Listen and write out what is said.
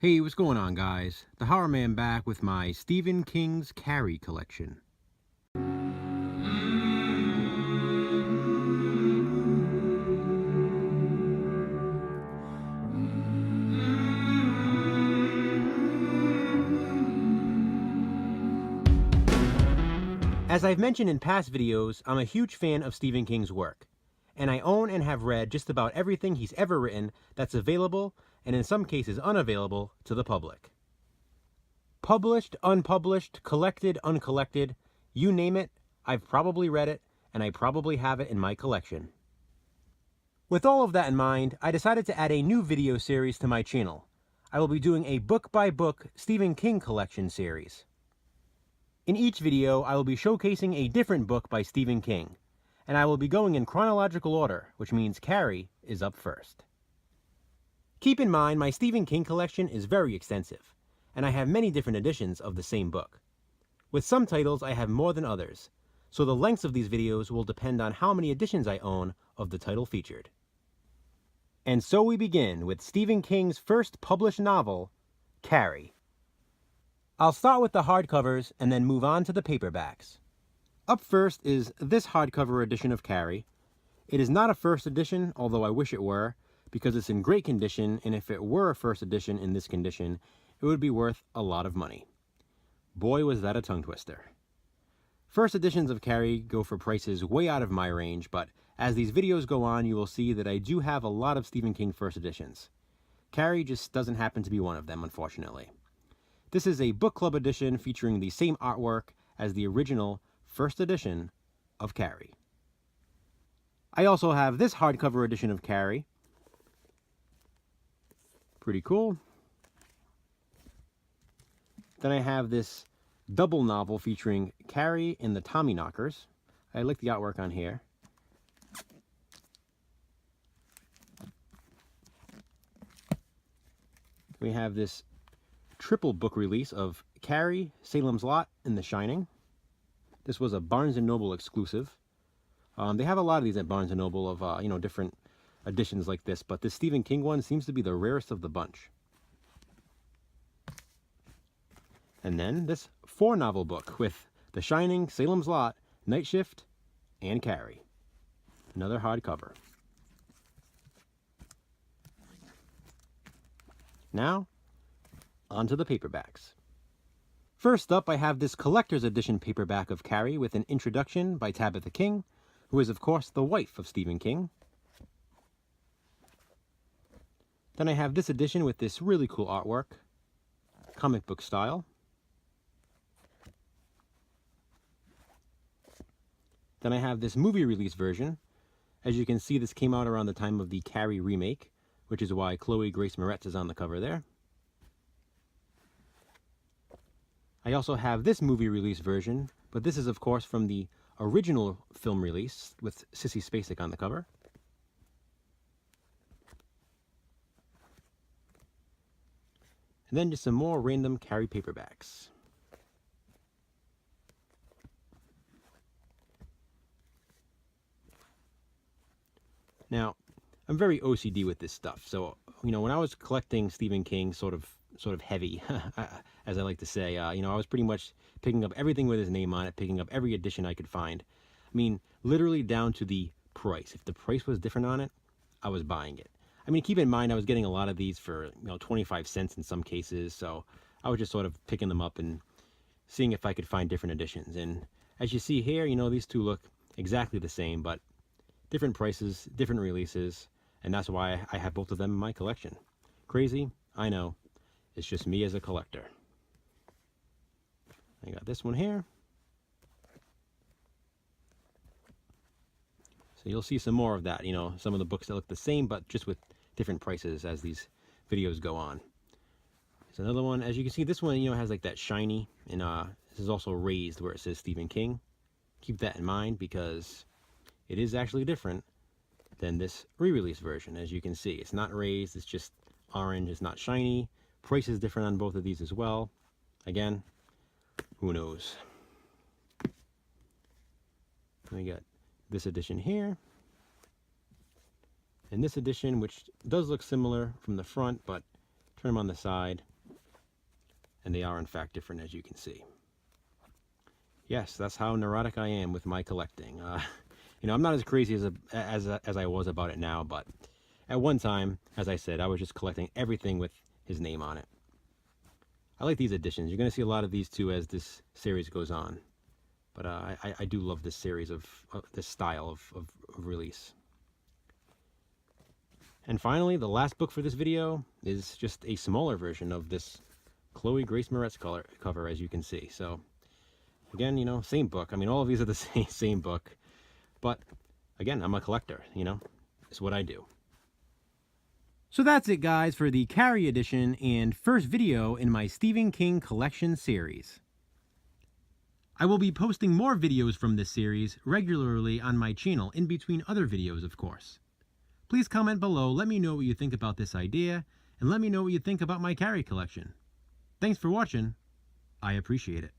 Hey, what's going on, guys? The Horror Man back with my Stephen King's Carrie collection. As I've mentioned in past videos, I'm a huge fan of Stephen King's work, and I own and have read just about everything he's ever written that's available, and in some cases unavailable, to the public. Published, unpublished, collected, uncollected, you name it, I've probably read it, and I probably have it in my collection. With all of that in mind, I decided to add a new video series to my channel. I will be doing a book-by-book Stephen King collection series. In each video, I will be showcasing a different book by Stephen King, and I will be going in chronological order, which means Carrie is up first. Keep in mind, my Stephen King collection is very extensive, and I have many different editions of the same book. With some titles, I have more than others, so the lengths of these videos will depend on how many editions I own of the title featured. And so we begin with Stephen King's first published novel, Carrie. I'll start with the hardcovers and then move on to the paperbacks. Up first is this hardcover edition of Carrie. It is not a first edition, although I wish it were, because it's in great condition, and if it were a first edition in this condition, it would be worth a lot of money. Boy, was that a tongue twister. First editions of Carrie go for prices way out of my range, but as these videos go on, you will see that I do have a lot of Stephen King first editions. Carrie just doesn't happen to be one of them, unfortunately. This is a book club edition featuring the same artwork as the original first edition of Carrie. I also have this hardcover edition of Carrie. Pretty cool. Then I have this double novel featuring Carrie and the Tommyknockers. I like the artwork on here. We have this triple book release of Carrie, Salem's Lot, and The Shining. This was a Barnes & Noble exclusive. They have a lot of these at Barnes & Noble of, different editions like this, but this Stephen King one seems to be the rarest of the bunch. And then this 4-novel book with The Shining, Salem's Lot, Night Shift, and Carrie. Another hardcover. Now, onto the paperbacks. First up, I have this collector's edition paperback of Carrie with an introduction by Tabitha King, who is, of course, the wife of Stephen King. Then I have this edition with this really cool artwork, comic book style. Then I have this movie release version. As you can see, this came out around the time of the Carrie remake, which is why Chloe Grace Moretz is on the cover there. I also have this movie release version, but this is, of course, from the original film release with Sissy Spacek on the cover. And then just some more random Carrie paperbacks. Now, I'm very OCD with this stuff, so, when I was collecting Stephen King sort of heavy, as I like to say, I was pretty much picking up everything with his name on it, picking up every edition I could find. I mean, literally down to the price. If the price was different on it, I was buying it. I mean, keep in mind, I was getting a lot of these for, 25 cents in some cases, so I was just sort of picking them up and seeing if I could find different editions. And as you see here, these two look exactly the same, but different prices, different releases, and that's why I have both of them in my collection. Crazy, I know. It's just me as a collector. I got this one here. So you'll see some more of that, some of the books that look the same, but just with different prices as these videos go on. There's another one. As you can see, this one, has like that shiny, and this is also raised where it says Stephen King. Keep that in mind because it is actually different than this re-release version. As you can see, it's not raised, it's just orange, it's not shiny. Price is different on both of these as well. Again, who knows? We got this edition here. And this edition, which does look similar from the front, but turn them on the side, And they are in fact different, as you can see. Yes, that's how neurotic I am with my collecting. You know, I'm not as crazy as I was about it now, but at one time, as I said, I was just collecting everything with his name on it. I like these editions. You're going to see a lot of these too as this series goes on. But I do love this series of this style of release. And finally, the last book for this video is just a smaller version of this Chloe Grace Moretz cover, as you can see. So again, you know, same book. I mean, all of these are the same book. But again, I'm a collector, you know. It's what I do. So that's it, guys, for the Carrie edition and first video in my Stephen King collection series. I will be posting more videos from this series regularly on my channel, in between other videos, of course. Please comment below, let me know what you think about this idea, and let me know what you think about my Carrie collection. Thanks for watching. I appreciate it.